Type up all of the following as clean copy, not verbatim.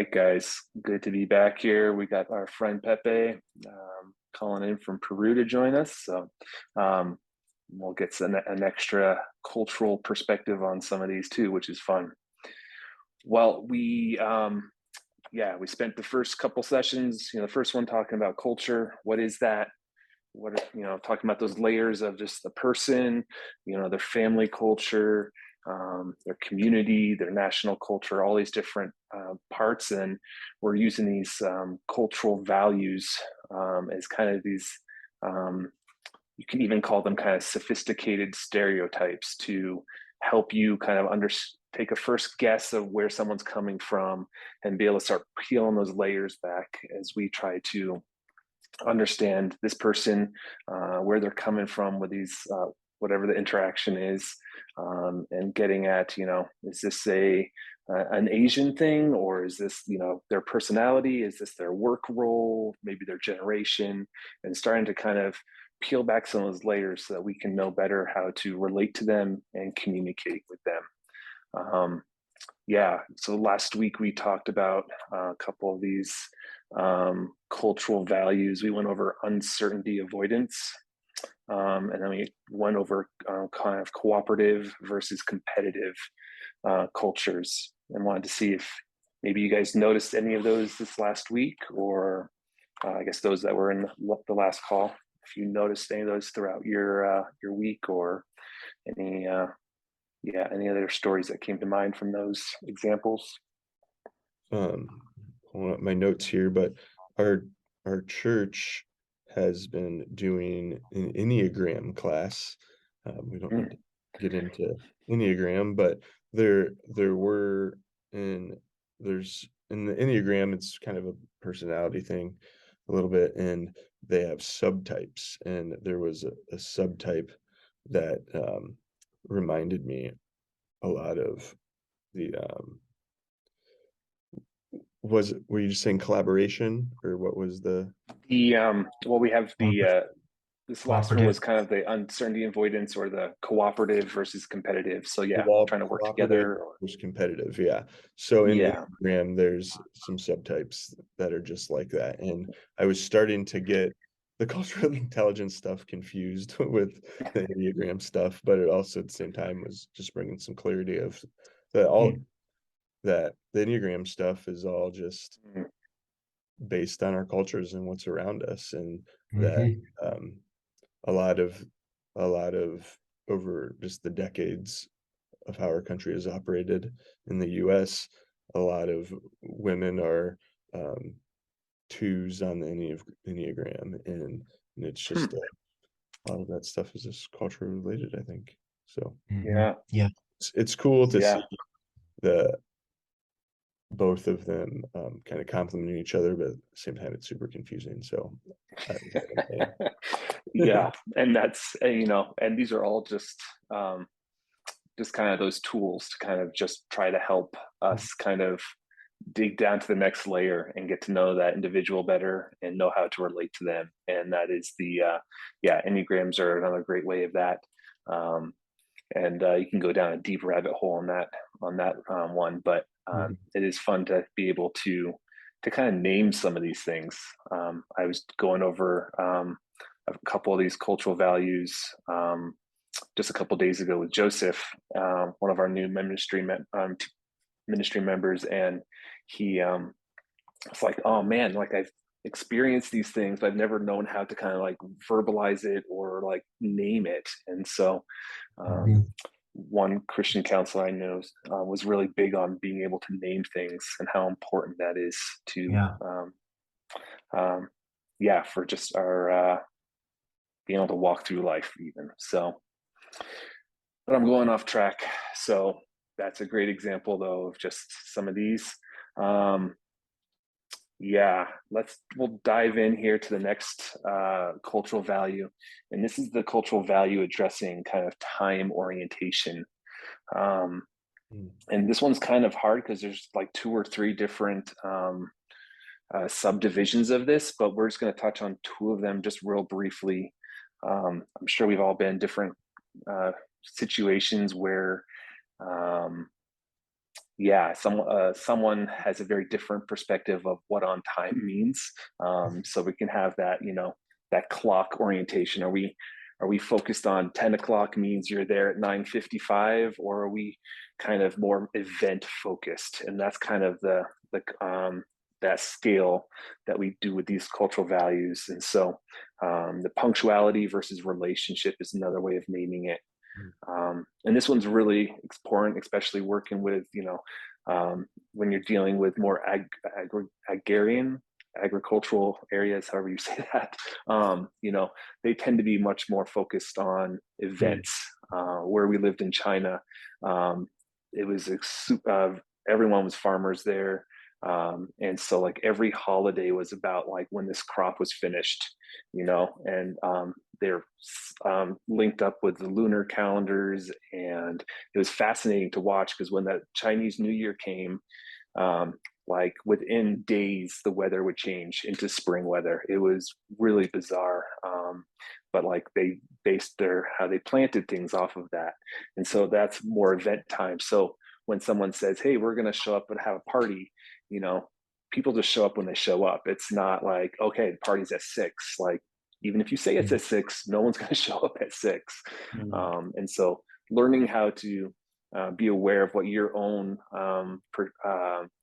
right, guys. Good to be back here. We got our friend Pepe calling in from Peru to join us. So um, we'll get an extra cultural perspective on some of these too, which is fun. Well, we spent the first couple sessions, the first one talking about culture. What is that? Talking about those layers of just the person, their family culture, their community, their national culture, all these different parts. And we're using these cultural values as kind of these, you can even call them kind of sophisticated stereotypes to help you kind of take a first guess of where someone's coming from and be able to start peeling those layers back as we try to understand this person, where they're coming from with these, whatever the interaction is, and getting at, is this an Asian thing, or is this, their personality? Is this their work role? Maybe their generation, and starting to kind of peel back some of those layers so that we can know better how to relate to them and communicate with them. So last week we talked about a couple of these cultural values. We went over uncertainty avoidance, and then we went over kind of cooperative versus competitive cultures, and wanted to see if maybe you guys noticed any of those this last week, or I guess those that were in the last call, if you noticed any of those throughout your week, or any other stories that came to mind from those examples. Pulling up my notes here, but our church has been doing an Enneagram class. We don't need to get into Enneagram, but there's in the Enneagram, it's kind of a personality thing a little bit, and they have subtypes, and there was a subtype that reminded me a lot of the were you just saying collaboration, or what was the We have this last one was Cooperative. kind of the uncertainty avoidance, or the cooperative versus competitive. So trying to work cooperative together. versus competitive? Yeah. So in Yeah. Enneagram, there's some subtypes that are just like that, and I was starting to get the cultural intelligence stuff confused with the Enneagram stuff, but it also at the same time was just bringing some clarity of that the Enneagram stuff is all just based on our cultures and what's around us, and that a lot of over just the decades of how our country has operated in the US, a lot of women are twos on the Enneagram, and it's just a lot of that stuff is just culture related, I think. So Yeah. it's cool to Yeah. see the both of them kind of complementing each other, but at the same time it's super confusing. So Yeah. And that's, and these are all just kind of those tools to kind of just try to help us kind of dig down to the next layer and get to know that individual better and know how to relate to them. And that is Enneagrams are another great way of that. And you can go down a deep rabbit hole on that one, but it is fun to be able to kind of name some of these things. I was going over a couple of these cultural values just a couple of days ago with Joseph, one of our new ministry members, and he it's like, oh man, like I've experienced these things, but I've never known how to kind of like verbalize it or like name it. And so one Christian counselor I know was really big on being able to name things and how important that is to for just our being able to walk through life even. So, but I'm going off track. So that's a great example though of just some of these. We'll dive in here to the next cultural value. And this is the cultural value addressing kind of time orientation. And this one's kind of hard because there's like 2 or 3 different subdivisions of this, but we're just going to touch on 2 of them just real briefly. I'm sure we've all been in different situations where yeah, someone has a very different perspective of what on time means. So we can have that, that clock orientation. Are we focused on 10 o'clock means you're there at 9:55, or are we kind of more event focused? And that's kind of that scale that we do with these cultural values. And so the punctuality versus relationship is another way of naming it. And this one's really important, especially working with, when you're dealing with more agrarian, agricultural areas, however you say that, they tend to be much more focused on Mm. events. Where we lived in China, it was everyone was farmers there. And so like every holiday was about like when this crop was finished, and they're linked up with the lunar calendars. And it was fascinating to watch because when that Chinese New Year came, like within days, the weather would change into spring weather. It was really bizarre. But like they based how they planted things off of that. And so that's more event time. So when someone says, hey, we're going to show up and have a party, you know, people just show up when they show up. It's not like, okay, the party's at 6. Like, even if you say it's Mm. at 6, no one's going to show up at 6. Mm. And so learning how to be aware of what your own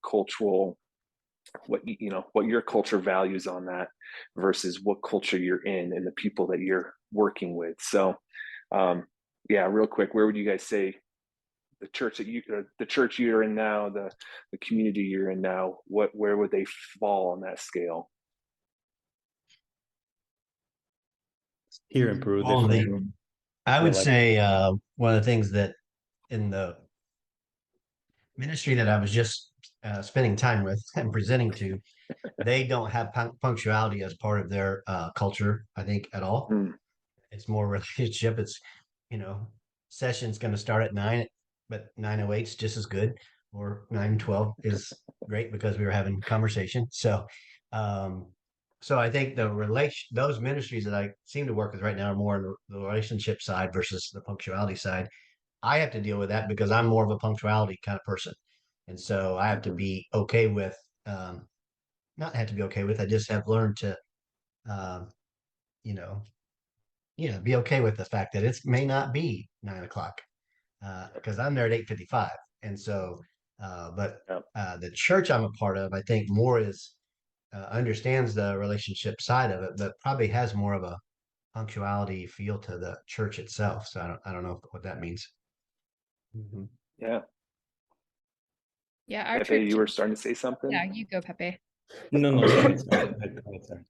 cultural, what your culture values on that versus what culture you're in and the people that you're working with. So yeah, real quick, where would you guys say the church you're in now, the community you're in now, where would they fall on that scale? Here in Peru, Well, definitely. I Yeah, would like say one of the things that in the ministry that I was just spending time with and presenting to, they don't have punctuality as part of their culture, I think, at all. Mm, It's more relationship. It's, you know, session's going to start at 9, but 9:08 is just as good, or 9:12 is great because we were having conversation. Um, so I think those ministries that I seem to work with right now are more on the relationship side versus the punctuality side. I have to deal with that because I'm more of a punctuality kind of person. And so I have to mhm, be okay with, um, not have to be okay with, I just have learned to, um, you know, be okay with the fact that it may not be 9 o'clock because I'm there at 8:55. And so, but yeah. the church I'm a part of, I think more is understands the relationship side of it, but probably has more of a punctuality feel to the church itself. So I don't know what that means. Mhm. Yeah. Yeah, our Pepe, church. you were starting to say something? Yeah, you go, Pepe. no, no, Okay. go ahead, sorry.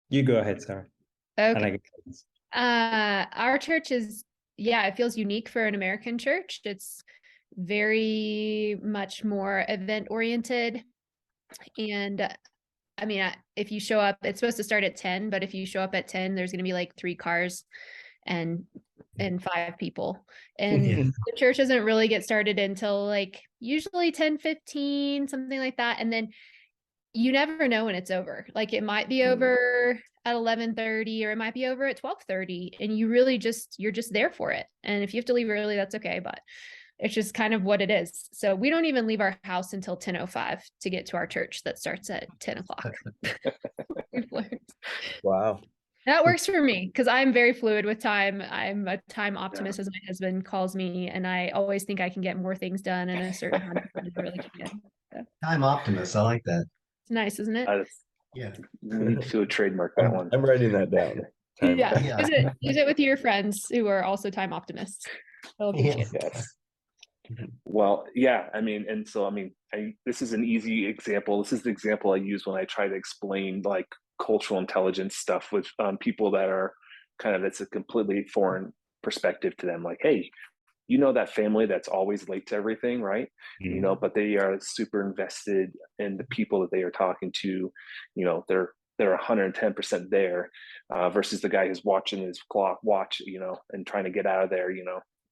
You go ahead, sorry. And I Okay. can Our church is, yeah, it feels unique for an American church. It's very much more event oriented. And I mean, if you show up, it's supposed to start at 10, but if you show up at 10, there's going to be like 3 cars and 5 people. And Yeah. the church doesn't really get started until like usually 10:15, something like that. And then you never know when it's over. Like it might be Mm, over at 11:30 or it might be over at 12:30, and you're just there for it. And if you have to leave early, that's okay, but it's just kind of what it is. So we don't even leave our house until 10:05 to get to our church that starts at 10 o'clock. We've learned. Wow. That works for me because I'm very fluid with time. I'm a time yeah. optimist, as my husband calls me, and I always think I can get more things done in a certain amount of time than I really can. So, Time optimist. I like that. it's nice, isn't it? Uh, Yeah. we need to trademark that one. I'm writing that down. Time Yeah, Yeah. use it with your friends who are also time optimists. They'll appreciate it. Yes. Well, yeah, I mean, and so, I mean, this is an easy example. This is the example I use when I try to explain like cultural intelligence stuff with people that are it's a completely foreign perspective to them. Like, hey, that family that's always late to everything, right? Mhm. But they are super invested in the people that they are talking to. They're 110% there, versus the guy who's watching his watch, and trying to get out of there,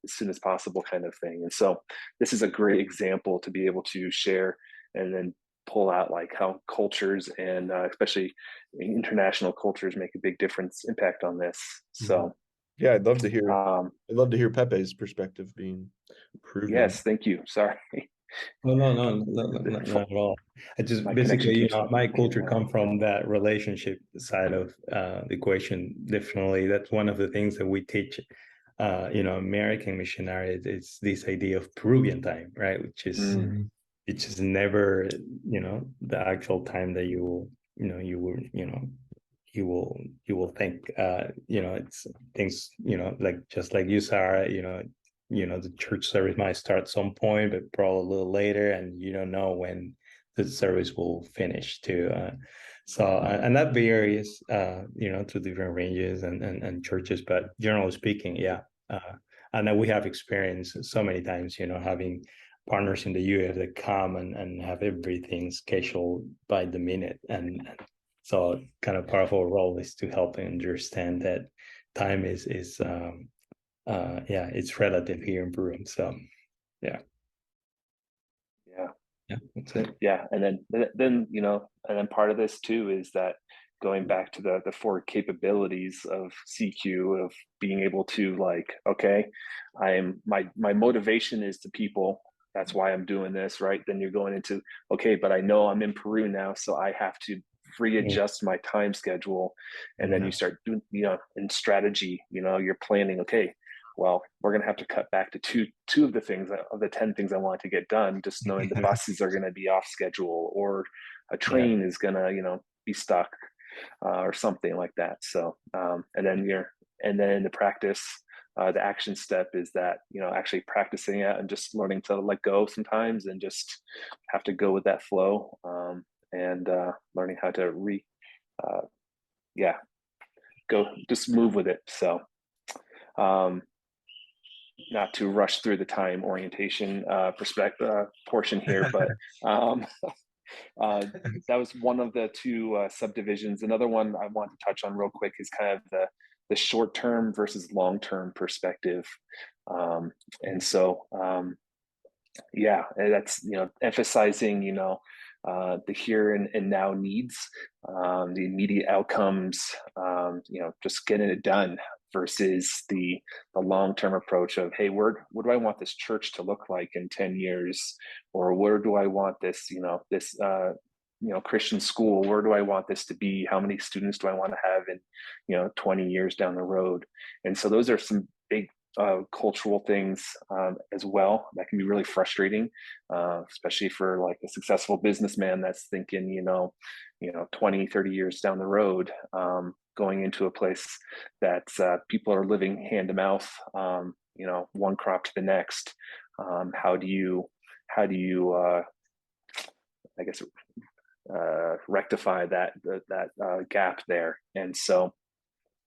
as soon as possible, kind of thing. And so this is a great example to be able to share and then pull out like how cultures and especially international cultures make a big difference impact on this. Mhm. So Yeah, I'd love to hear. Um, I'd love to hear Pepe's perspective being Peruvian. yes, thank you. Sorry. Oh, no, not at all. I just My basically, connection keeps my getting culture worse. come from that relationship side of the equation. Definitely, that's one of the things that we teach. American missionaries. It's this idea of Peruvian time, right? Which is Mm, it's just never, the actual time that you will, you will, you will think, it's things, like just like you, Sarah, the church service might start some point, but probably a little later, and you don't know when the service will finish too. And that varies, to different ranges and churches, but generally speaking, yeah. And that we have experienced so many times, having partners in the US that come and have everything scheduled by the minute. And so kind of part of our role is to help them understand that time is it's relative here in Peru. So yeah. yeah. Yeah, that's it. Yeah, and then part of this too is that going back to the four capabilities of CQ, of being able to, like, okay, my motivation is to people. That's why I'm doing this, right? Then you're going into, okay, but I know I'm in Peru now, so I have to readjust my time schedule. And then you start doing, in strategy, you're planning, okay, well, we're going to have to cut back to two of the things, of the 10 things I want to get done, just knowing the buses are going to be off schedule, or a train is going to, be stuck, or something like that. So, and then in the practice, the action step is that, actually practicing it and just learning to let go sometimes and just have to go with that flow, and learning how to go, just move with it. So, not to rush through the time orientation perspective portion here, but that was one of the two subdivisions. Another one I want to touch on real quick is kind of the short-term versus long-term perspective. And so, that's, emphasizing, the here and now needs, the immediate outcomes, just getting it done, versus the long-term approach of, hey, what do I want this church to look like in 10 years? Or where do I want this, Christian school, where do I want this to be? How many students do I want to have in, 20 years down the road? And so those are some big cultural things, as well, that can be really frustrating, especially for like a successful businessman that's thinking, 20, 30 years down the road, going into a place that people are living hand to mouth, one crop to the next. How do you I guess rectify that gap there? And so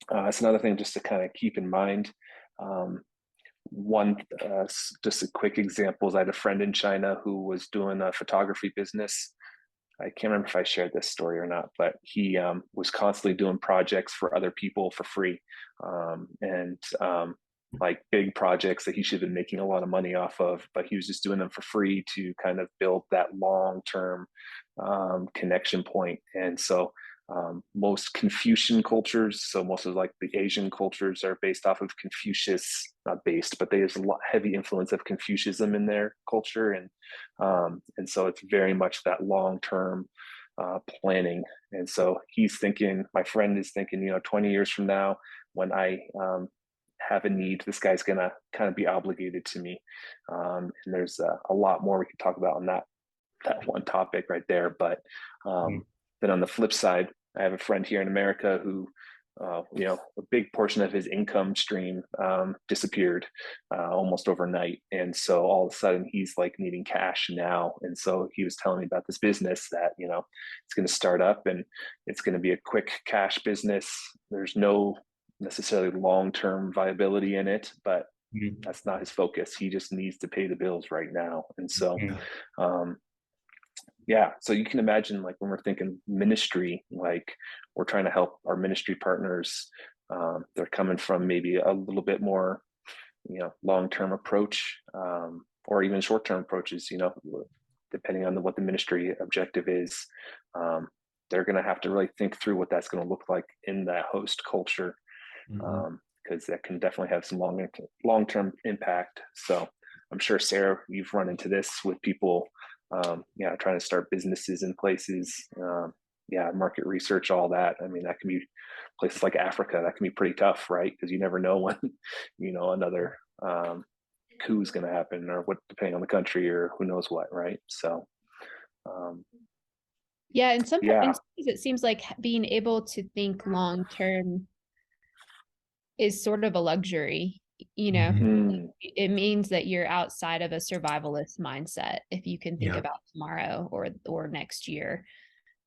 that's another thing just to kind of keep in mind. One, just a quick example is I had a friend in China who was doing a photography business. I can't remember if I shared this story or not, but he was constantly doing projects for other people for free, and like big projects that he should have been making a lot of money off of, but he was just doing them for free to kind of build that long-term connection point. And so most Confucian cultures, so most of like the Asian cultures, are based off of Confucius, not based, but there's a heavy influence of Confucianism in their culture. And so it's very much that long-term planning. And so my friend is thinking, 20 years from now, when I have a need, this guy's going to kind of be obligated to me. And there's a lot more we could talk about on that one topic right there. But then on the flip side, I have a friend here in America who, a big portion of his income stream disappeared almost overnight. And so all of a sudden he's like needing cash now. And so he was telling me about this business that, it's going to start up and it's going to be a quick cash business. There's no necessarily long-term viability in it, but that's not his focus. He just needs to pay the bills right now. And so, so you can imagine, like, when we're thinking ministry, like we're trying to help our ministry partners, they're coming from maybe a little bit more, long-term approach, or even short-term approaches, depending on what the ministry objective is. They're going to have to really think through what that's going to look like in that host culture. because that can definitely have some long-term impact. So I'm sure, Sarah, you've run into this with people, trying to start businesses in places, market research, all that. I mean, that can be places like Africa, that can be pretty tough, right? Because you never know when, another coup is going to happen, or what, depending on the country, or who knows what, right? So, yeah, in some instances, it seems like being able to think long term is sort of a luxury. It means that you're outside of a survivalist mindset if you can think about tomorrow or next year.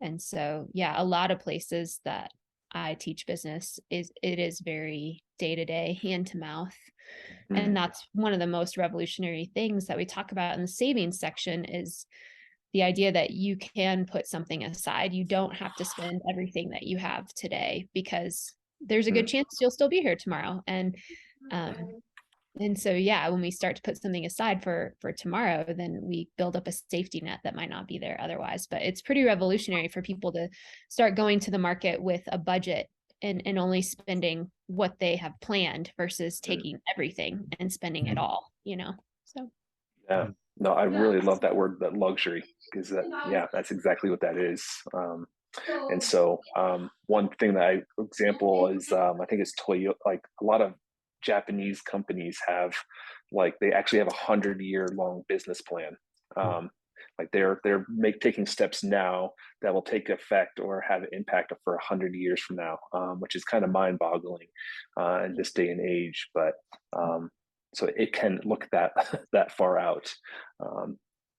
And so, a lot of places that I teach business it is very day to day, hand to mouth. And that's one of the most revolutionary things that we talk about in the savings section is the idea that you can put something aside. You don't have to spend everything that you have today, because there's a good chance you'll still be here tomorrow. And so, when we start to put something aside for tomorrow, then we build up a safety net that might not be there otherwise. But it's pretty revolutionary for people to start going to the market with a budget and only spending what they have planned versus taking everything and spending it all, so. Yeah, no, I really love that word, that luxury, because that's exactly what that is. And so one thing that example is, I think it's Toyota. Like a lot of Japanese companies have, like, they actually have 100-year long business plan. Like they're taking steps now that will take effect or have an impact for 100 years from now, which is kind of mind-boggling in this day and age. But so it can look that far out.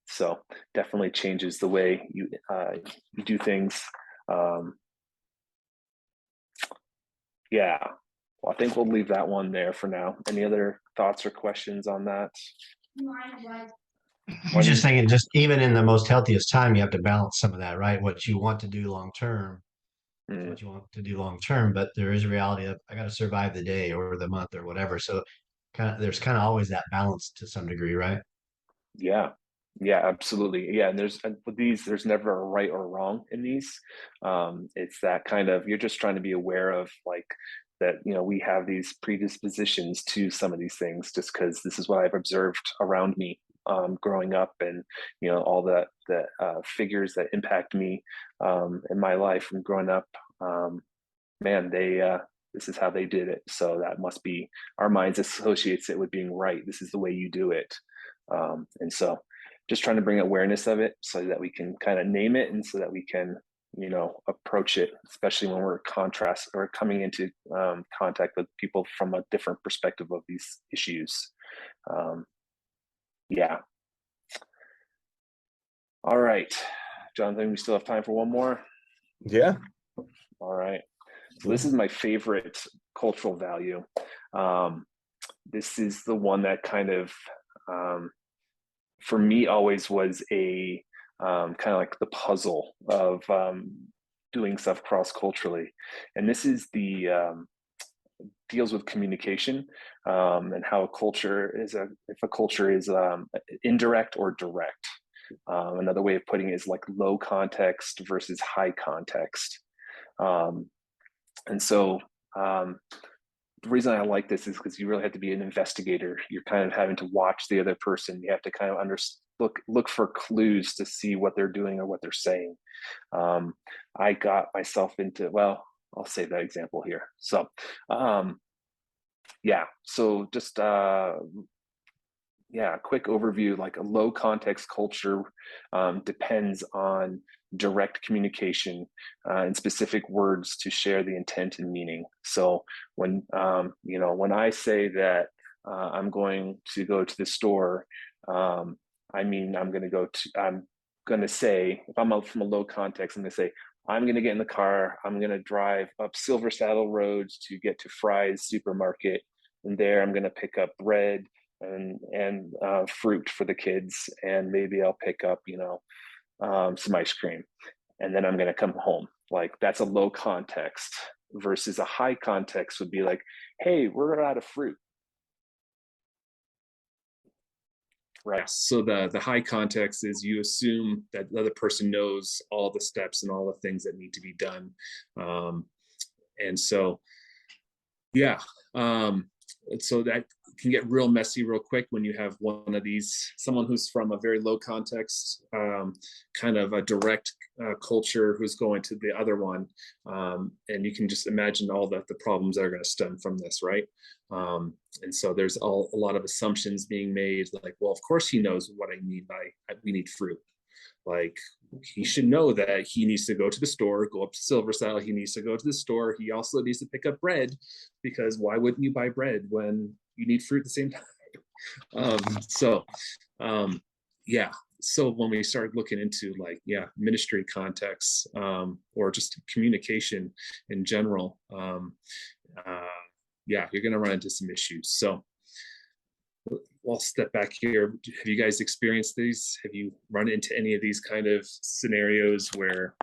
So definitely changes the way you do things. Well, I think we'll leave that one there for now. Any other thoughts or questions on that? I'm just thinking, just even in the most healthiest time, you have to balance some of that, right? What you want to do long term, what you want to do long term, but there is a reality of I got to survive the day or the month or whatever. So there's kind of always that balance to some degree, right? Yeah, absolutely. And with these, there's never a right or wrong in these. It's that kind of, you're just trying to be aware of, like, that, we have these predispositions to some of these things, just because this is what I've observed around me growing up, and all the figures that impact me in my life from growing up. Man, this is how they did it, so that must be, our minds associates it with being right. This is the way you do it. And so just trying to bring awareness of it so that we can kind of name it, and so that we can, approach it, especially when we're coming into contact with people from a different perspective of these issues. All right, Jonathan, we still have time for one more. Yeah. All right. So this is my favorite cultural value. This is the one that kind of, for me, always was a kind of like the puzzle of doing stuff cross-culturally. And this is deals with communication, and how a culture is if a culture is indirect or direct. Another way of putting it is like low context versus high context. And so the reason I like this is because you really have to be an investigator. You're kind of having to watch the other person. You have to kind of look for clues to see what they're doing or what they're saying. I got myself into, well, I'll save that example here. So, so just a quick overview. Like a low context culture depends on direct communication and specific words to share the intent and meaning. So when I say that I'm going to go to the store, I mean I'm going to say, if I'm from a low context, I'm going to say, I'm going to get in the car, I'm going to drive up Silver Saddle Roads to get to Fry's supermarket, and there I'm going to pick up bread and fruit for the kids, and maybe I'll pick up some ice cream, and then I'm going to come home. Like, that's a low context, versus a high context would be like, hey, we're out of fruit. Right. So the high context is you assume that the other person knows all the steps and all the things that need to be done. And so, So that can get real messy real quick when you have one of these, someone who's from a very low context, kind of a direct culture who's going to the other one. And you can just imagine all the problems that are going to stem from this, right? And so there's a lot of assumptions being made, like, well, of course he knows what I need we need fruit. Like, he should know that he needs to go to the store, go up to Silverside. He needs to go to the store. He also needs to pick up bread, because why wouldn't you buy bread when you need fruit at the same time? Yeah. So when we started looking into ministry contexts, or just communication in general, you're going to run into some issues. So I'll step back here. Have you guys experienced these? Have you run into any of these kind of scenarios where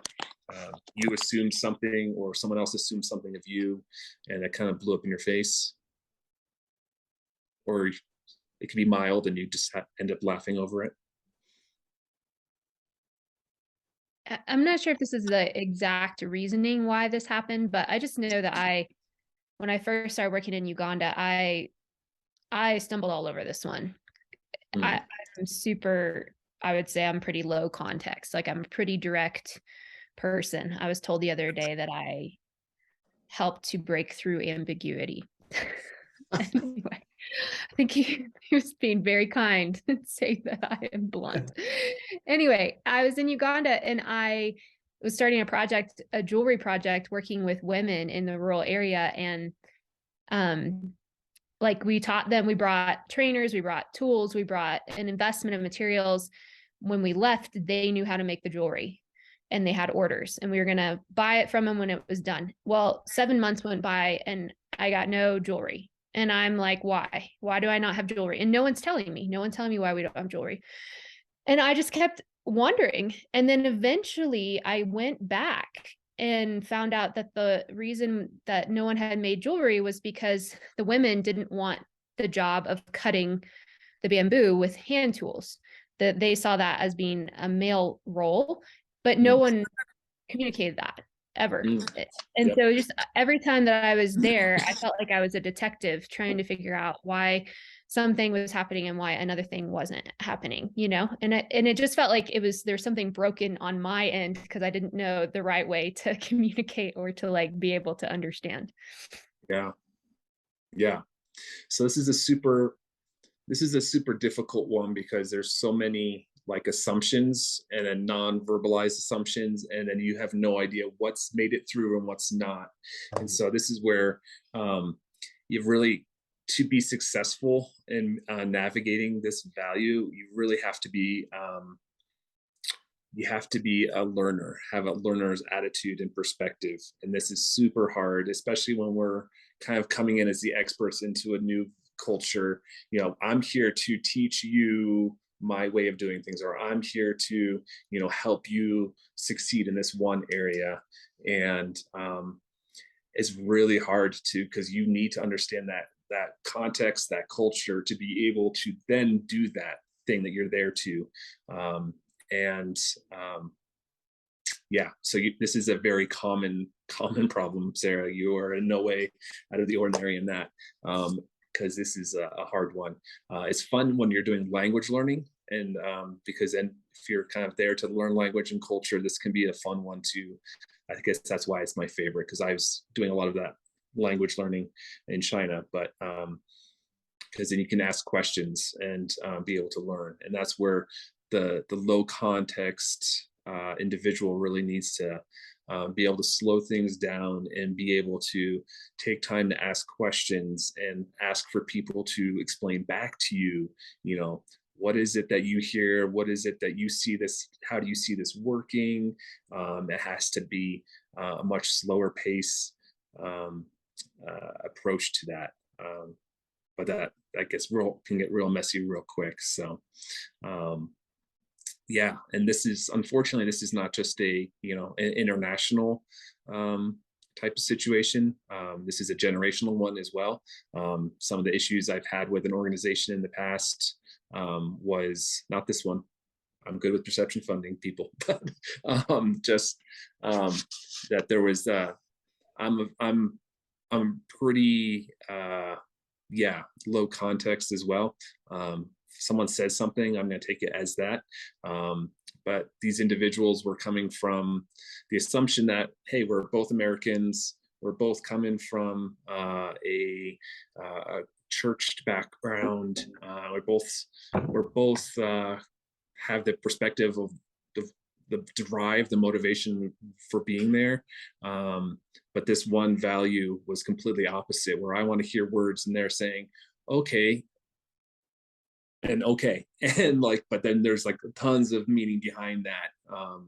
you assumed something or someone else assumed something of you and it kind of blew up in your face? Or it could be mild and you just end up laughing over it? I'm not sure if this is the exact reasoning why this happened, but I just know that when I first started working in Uganda, I stumbled all over this one. I'm I would say I'm pretty low context. Like, I'm a pretty direct person. I was told the other day that I helped to break through ambiguity. Anyway, I think he was being very kind and saying that I am blunt. Anyway, I was in Uganda and I was starting a jewelry project, working with women in the rural area. And we taught them, we brought trainers, we brought tools, we brought an investment of materials. When we left, they knew how to make the jewelry and they had orders, and we were going to buy it from them when it was done. Well, 7 months went by and I got no jewelry. And I'm like, why? Why do I not have jewelry? And no one's telling me why we don't have jewelry. And I just kept wondering. And then eventually I went back and found out that the reason that no one had made jewelry was because the women didn't want the job of cutting the bamboo with hand tools. That they saw that as being a male role, but no one communicated that ever. And so just every time that I was there, I felt like I was a detective trying to figure out why something was happening and why another thing wasn't happening, and it just felt like there's something broken on my end because I didn't know the right way to communicate or to be able to understand. Yeah. So this is a super difficult one because there's so many assumptions and then non-verbalized assumptions, and then you have no idea what's made it through and what's not. And so this is where you've really, to be successful in navigating this value, you really have to be a learner, have a learner's attitude and perspective. And this is super hard, especially when we're kind of coming in as the experts into a new culture. I'm here to teach you my way of doing things, or I'm here to, help you succeed in this one area. And it's really hard because you need to understand that context, that culture, to be able to then do that thing that you're there to. So this is a very common problem, Sarah. You are in no way out of the ordinary in that, because this is a hard one. It's fun when you're doing language learning, and because then if you're kind of there to learn language and culture, this can be a fun one too. I guess that's why it's my favorite, because I was doing a lot of that language learning in China, but because then you can ask questions and be able to learn, and that's where the low context individual really needs to be able to slow things down and be able to take time to ask questions and ask for people to explain back to you, what is it that you hear? What is it that you see this? How do you see this working? It has to be a much slower pace approach to that. But that can get real messy real quick. So, and unfortunately, this is not just an international type of situation. This is a generational one as well. Some of the issues I've had with an organization in the past was not this one. I'm good with perception funding, people, but that there was I'm I'm pretty yeah, low context as well. If someone says something, I'm going to take it as that. But these individuals were coming from the assumption that, hey, we're both Americans, we're both coming from a church background, we're both have the perspective of the drive, the motivation for being there. But this one value was completely opposite, where I want to hear words and they're saying, okay, and okay. And like, but then there's like tons of meaning behind that.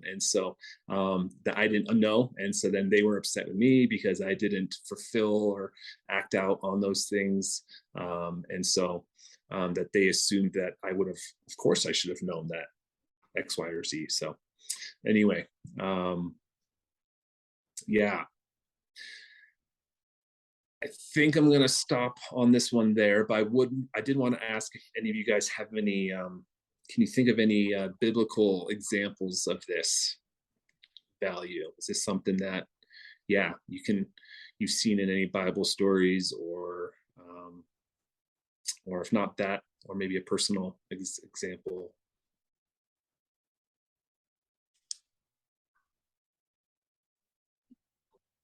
And so that I didn't know. And so then they were upset with me because I didn't fulfill or act out on those things. And so that they assumed that I would have, of course, I should have known that X, Y, or Z. So anyway, yeah, I think I'm going to stop on this one there, but I did want to ask if any of you guys have any, can you think of any biblical examples of this value? Is this something that, yeah, you've seen in any Bible stories, or if not that, or maybe a personal example?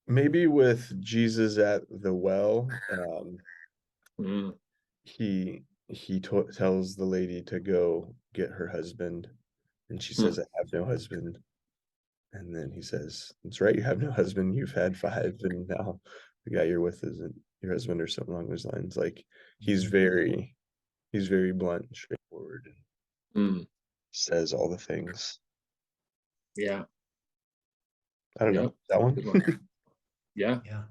Maybe with Jesus at the well, Mm, he tells the lady to go get her husband, and she says, "I have no husband." And then he says, "That's right, you have no husband. You've had five, and now the guy you're with isn't your husband," or something along those lines. Like he's very blunt and straightforward, and mm, says all the things. yeah, I don't yeah, know that one. good one. Yeah, Yeah.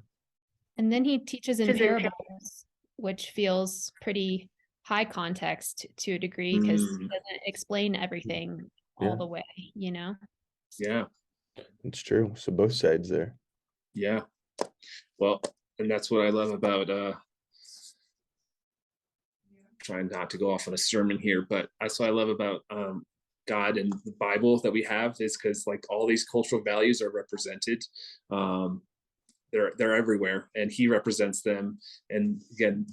And then he teaches in parables, which feels pretty high context to a degree because he doesn't explain everything all Yeah. the way, you know? yeah, It's true. So both sides there. yeah. Well, and that's what I love about trying not to go off on a sermon here, but that's what I love about God and the Bible that we have, is because like all these cultural values are represented. They're everywhere, and he represents them. And again,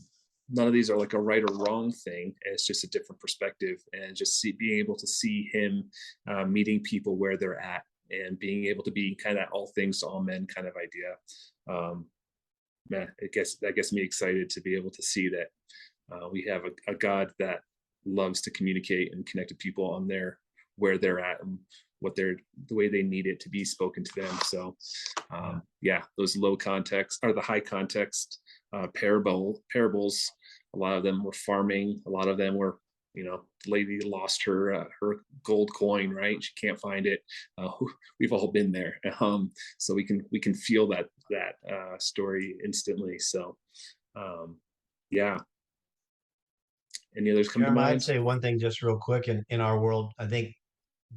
none of these are like a right or wrong thing. It's just a different perspective, and just being able to see him meeting people where they're at, and being able to be kind of all things to all men kind of idea. Man, that gets me excited to be able to see that we have a God that loves to communicate and connect to people on where they're at, and the way they need it to be spoken to them. So yeah, those low context or the high context parables, a lot of them were farming, a lot of them were, the lady lost her gold coin, right? She can't find it. We've all been there. So we can feel that story instantly. So yeah. Any others come to Jeremiah, mind? I'd say one thing just real quick. In our world, I think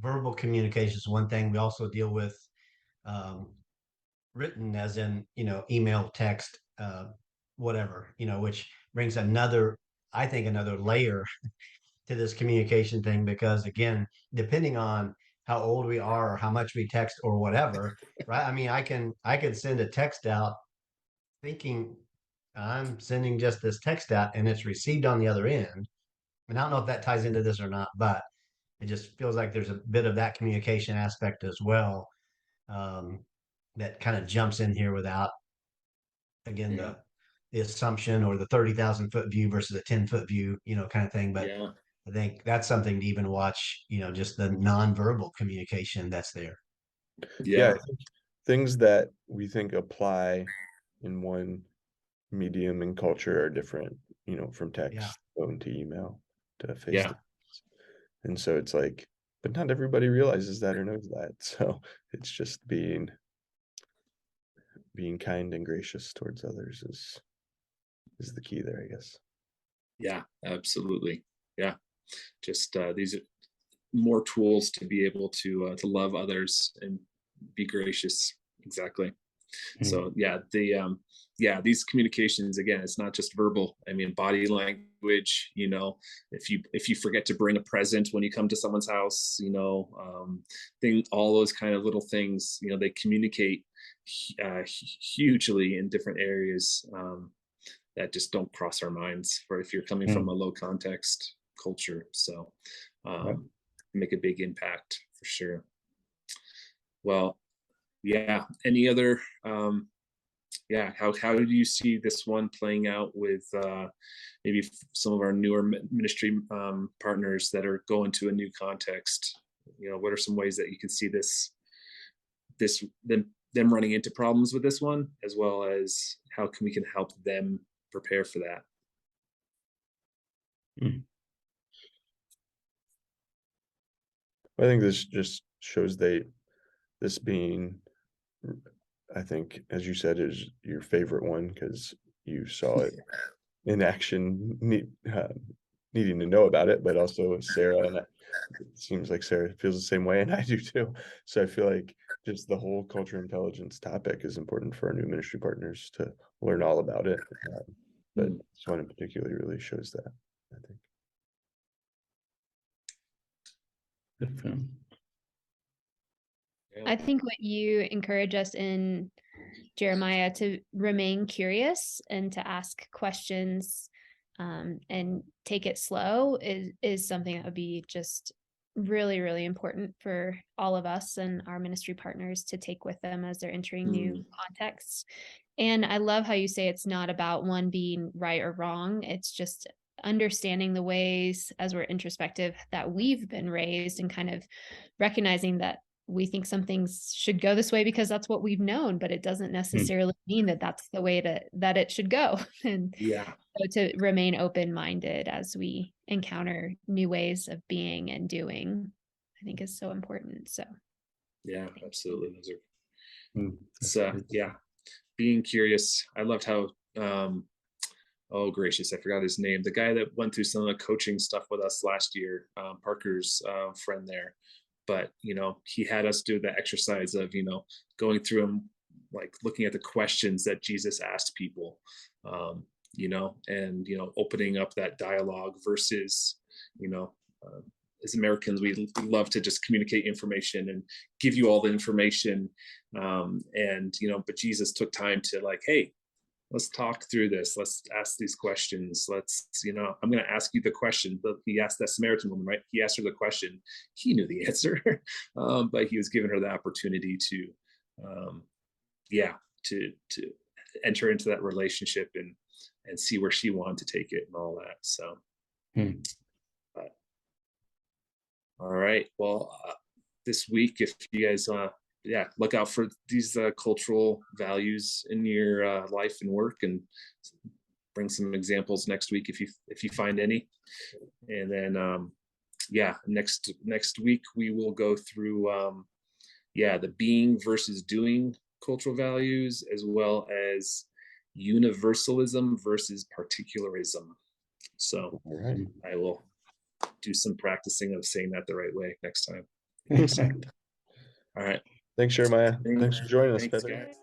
verbal communication is one thing. We also deal with um, written, as in, email, text, whatever, which brings I think, another layer to this communication thing, because again, depending on how old we are or how much we text or whatever, right? I mean, I could send a text out thinking I'm sending just this text out and it's received on the other end. And I don't know if that ties into this or not, but it just feels like there's a bit of that communication aspect as well, um, that kind of jumps in here without, again, Yeah. the assumption or the 30,000-foot view versus a 10-foot view, kind of thing. But Yeah. I think that's something to even watch, just the nonverbal communication that's there. Yeah, Yeah. I think things that we think apply in one medium and culture are different, from text, phone to email to face Yeah. to face. And so it's like, but not everybody realizes that or knows that. So it's just being kind and gracious towards others is the key there, I guess. Yeah, absolutely. Yeah. Just these are more tools to be able to love others and be gracious. Exactly. So yeah, these communications, again, it's not just verbal. I mean, body language, if you forget to bring a present when you come to someone's house, all those kind of little things, they communicate hugely in different areas that just don't cross our minds for if you're coming from a low context culture. So make a big impact for sure. Well, yeah. Any other how do you see this one playing out with maybe some of our newer ministry partners that are going to a new context? What are some ways that you can see them running into problems with this one, as well as how we can help them prepare for that? I think this just shows this being, I think, as you said, is your favorite one because you saw it in action, needing to know about it, but also Sarah, and it seems like Sarah feels the same way, and I do too. So I feel like just the whole culture intelligence topic is important for our new ministry partners to learn all about it. But this one in particular really shows that, I think. I think what you encourage us in, Jeremiah, to remain curious and to ask questions and take it slow is something that would be just really, really important for all of us and our ministry partners to take with them as they're entering new contexts. And I love how you say it's not about one being right or wrong. It's just understanding the ways, as we're introspective, that we've been raised, and kind of recognizing that we think some things should go this way because that's what we've known, but it doesn't necessarily mean that that's the way that it should go. And so to remain open-minded as we encounter new ways of being and doing, I think is so important. So yeah, absolutely. Those are being curious. I loved how oh gracious, I forgot his name, the guy that went through some of the coaching stuff with us last year, Parker's friend there. But he had us do the exercise of going through and like looking at the questions that Jesus asked people, and opening up that dialogue versus as Americans, we love to just communicate information and give you all the information, but Jesus took time to like, hey, let's talk through this. Let's ask these questions. I'm going to ask you the question. But he asked that Samaritan woman, right? He asked her the question. He knew the answer, but he was giving her the opportunity to enter into that relationship and see where she wanted to take it and all that. So, all right. Well, this week, if you guys look out for these cultural values in your life and work, and bring some examples next week if you find any. And then next week we will go through the being versus doing cultural values, as well as universalism versus particularism. So I will do some practicing of saying that the right way next time. All right. Thanks, Jeremiah. Thanks for joining us, Thanks, Pepe. guys.